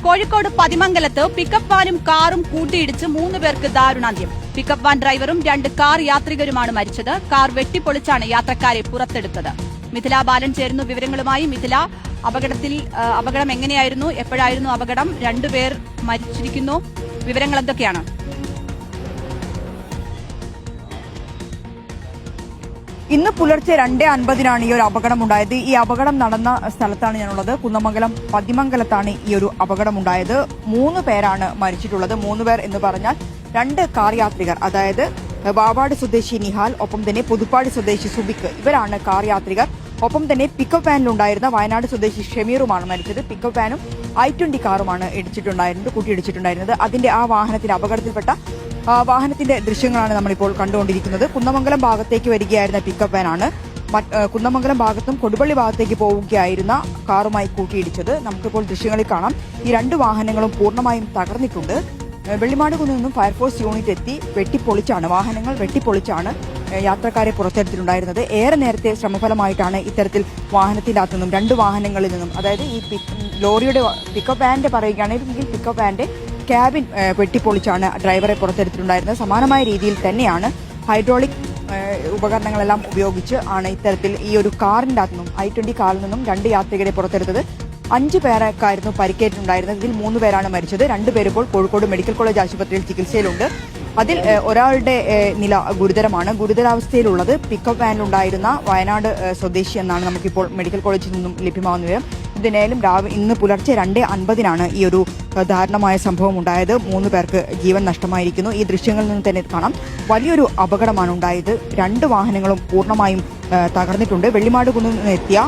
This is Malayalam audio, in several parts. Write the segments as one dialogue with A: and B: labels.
A: കോഴിക്കോട് പതിമംഗലത്ത് പിക്കപ്പ് വാനും കാറും കൂട്ടിയിടിച്ച് 3 പേർക്ക് ദാരുണാന്ത്യം. പിക്കപ്പ് വാൻ ഡ്രൈവറും 2 കാർ യാത്രികരുമാണ് മരിച്ചത്. കാർ വെട്ടിപ്പൊളിച്ചാണ് യാത്രക്കാരെ പുറത്തെടുത്തത്. മിഥില ബാലൻ ചേരുന്നു വിവരങ്ങളുമായി. മിഥില, അപകടം എങ്ങനെയായിരുന്നു, എപ്പോഴായിരുന്നു അപകടം? 2 പേർ മരിച്ചിരിക്കുന്നു. വിവരങ്ങൾ എന്തൊക്കെയാണ്?
B: ഇന്ന് പുലർച്ചെ 2:50 ഈ ഒരു അപകടമുണ്ടായത്. ഈ അപകടം നടന്ന സ്ഥലത്താണ് ഞാനുള്ളത്. കുന്നമംഗലം പതിമംഗലത്താണ് ഈ ഒരു അപകടമുണ്ടായത്. 3 പേരാണ് മരിച്ചിട്ടുള്ളത്. 3 പേർ എന്ന് പറഞ്ഞാൽ 2 കാർ യാത്രികർ, അതായത് വാവാട് സ്വദേശി നിഹാൽ, ഒപ്പം തന്നെ പുതുപ്പാടി സ്വദേശി സുബിക്ക്, ഇവരാണ് കാർ യാത്രികർ. ഒപ്പം തന്നെ പിക്കപ്പ് വാനിലുണ്ടായിരുന്ന വയനാട് സ്വദേശി ഷമീറുമാണ് മരിച്ചത്. പിക്കപ്പ് വാനും i20 കാറുമാണ് കൂട്ടിയിടിച്ചിട്ടുണ്ടായിരുന്നത്. അതിന്റെ ആ വാഹനത്തിൽ അപകടത്തിൽപ്പെട്ട വാഹനത്തിന്റെ ദൃശ്യങ്ങളാണ് നമ്മളിപ്പോൾ കണ്ടുകൊണ്ടിരിക്കുന്നത്. കുന്നമംഗലം ഭാഗത്തേക്ക് വരികയായിരുന്ന പിക്കപ്പ് വാനാണ് കുന്നമംഗലം ഭാഗത്തും കൊടുപ്പള്ളി ഭാഗത്തേക്ക് പോവുകയായിരുന്ന കാറുമായി കൂട്ടിയിടിച്ചത്. നമുക്കിപ്പോൾ ദൃശ്യങ്ങളിൽ കാണാം. ഈ 2 വാഹനങ്ങളും പൂർണ്ണമായും തകർന്നിട്ടുണ്ട്. വെള്ളിമാടുകുന്നിൽ നിന്നും ഫയർഫോഴ്സ് യൂണിറ്റ് എത്തി വാഹനങ്ങൾ വെട്ടിപ്പൊളിച്ചാണ് യാത്രക്കാരെ പുറത്തെടുത്തിട്ടുണ്ടായിരുന്നത്. ഏറെ നേരത്തെ ശ്രമഫലമായിട്ടാണ് ഇത്തരത്തിൽ വാഹനത്തിനകത്തു നിന്നും 2 വാഹനങ്ങളിൽ നിന്നും, അതായത് ഈ ലോറിയുടെ പിക്കപ്പ് വാനിന്റെ പറയുകയാണെങ്കിൽ പിക്കപ്പ് വാനിന്റെ ക്യാബിൻ വെട്ടിപ്പൊളിച്ചാണ് ഡ്രൈവറെ പുറത്തെടുത്തിട്ടുണ്ടായിരുന്നത്. സമാനമായ രീതിയിൽ തന്നെയാണ് ഹൈഡ്രോളിക് ഉപകരണങ്ങളെല്ലാം ഉപയോഗിച്ച് ആണ് ഇത്തരത്തിൽ ഈ ഒരു കാറിന്റെ അകത്തു നിന്നും i20 കാറിൽ നിന്നും 2 യാത്രികരെ പുറത്തെടുത്തത്. 5 പേർക്കായിരുന്നു പരിക്കേറ്റുണ്ടായിരുന്നത്. ഇതിൽ 3 പേരാണ് മരിച്ചത്. 2 പേർ ഇപ്പോൾ കോഴിക്കോട് മെഡിക്കൽ കോളേജ് ആശുപത്രിയിൽ ചികിത്സയിലുണ്ട്. അതിൽ ഒരാളുടെ നില ഗുരുതരമാണ്. ഗുരുതരാവസ്ഥയിലുള്ളത് പിക്കപ്പ് വാനിലുണ്ടായിരുന്ന വയനാട് സ്വദേശി എന്നാണ് നമുക്കിപ്പോൾ മെഡിക്കൽ കോളേജിൽ നിന്നും ലഭ്യമാകുന്ന വിവരം. ഇതിനായാലും ഇന്ന് പുലർച്ചെ 2:50 ഈ ഒരു ദാരുണമായ സംഭവം ഉണ്ടായത്. 3 പേർക്ക് ജീവൻ നഷ്ടമായിരിക്കുന്നു. ഈ ദൃശ്യങ്ങളിൽ നിന്ന് തന്നെ കാണാം, വലിയൊരു അപകടമാണ് ഉണ്ടായത്. 2 വാഹനങ്ങളും പൂർണ്ണമായും തകർന്നിട്ടുണ്ട്. വെള്ളിമാടുകുന്നിൽ നിന്ന് എത്തിയ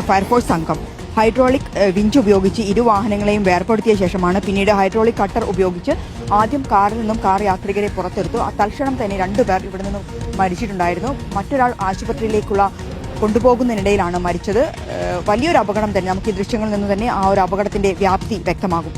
B: ഫയർഫോഴ്സ് സംഘം ഹൈഡ്രോളിക് വിഞ്ച് ഉപയോഗിച്ച് 2 വാഹനങ്ങളെയും വേർപെടുത്തിയ ശേഷമാണ് പിന്നീട് ഹൈഡ്രോളിക് കട്ടർ ഉപയോഗിച്ച് ആദ്യം കാറിൽ നിന്നും കാർ യാത്രികരെ പുറത്തെടുത്തു. തൽക്ഷണം തന്നെ 2 പേർ ഇവിടെ നിന്നും മരിച്ചിട്ടുണ്ടായിരുന്നു. മറ്റൊരാൾ ആശുപത്രിയിലേക്കുള്ള കൊണ്ടുപോകുന്നതിനിടയിലാണ് മരിച്ചത്. വലിയൊരു അപകടം തന്നെ. നമുക്ക് ഈ ദൃശ്യങ്ങളിൽ നിന്ന് തന്നെ ആ ഒരു അപകടത്തിന്റെ വ്യാപ്തി വ്യക്തമാകും.